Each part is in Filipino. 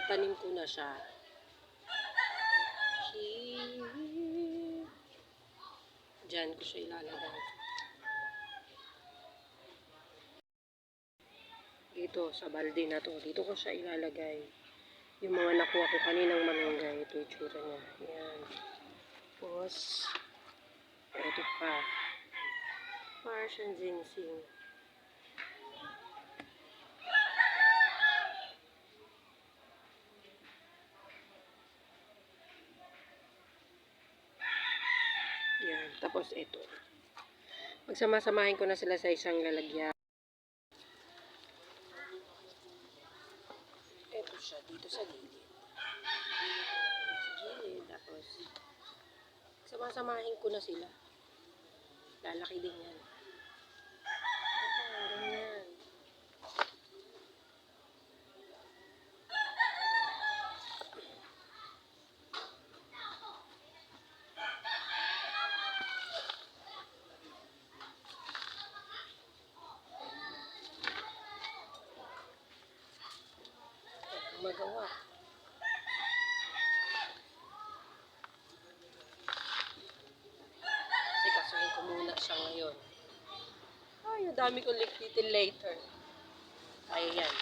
Tinatanim ko na siya. Diyan ko siya ilalagay. Dito, sa balde na to. Dito ko siya ilalagay. Yung mga nakuha ko kaninang malunggay. Ito yung tsura niya. Ayan. Tapos, ito pa. Persian ginseng. Yan. Tapos ito. Magsamasamahin ko na sila sa isang lalagyan. Ito siya. Dito sa gilid. Sa gilid. Tapos, samasamahin ko na sila. Lalaki din yan. Ganyan. Magawa. Kasi kasuhin ko muna siya ngayon. Ay, ang dami kong little later. Ayan.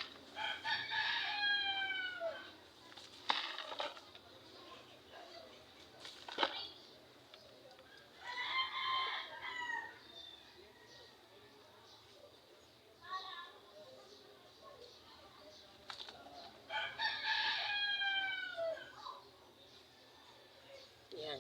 Yan.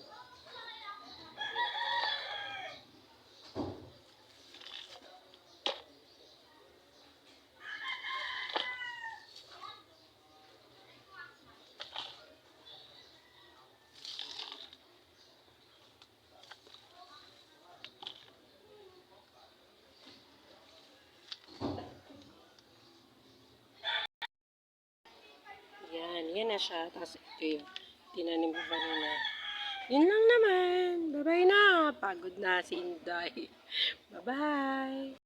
Yan na siya. Tapos ito yung tinanim ko kanina. Yun lang naman. Bye-bye na. Pagod na si Inday. Bye-bye.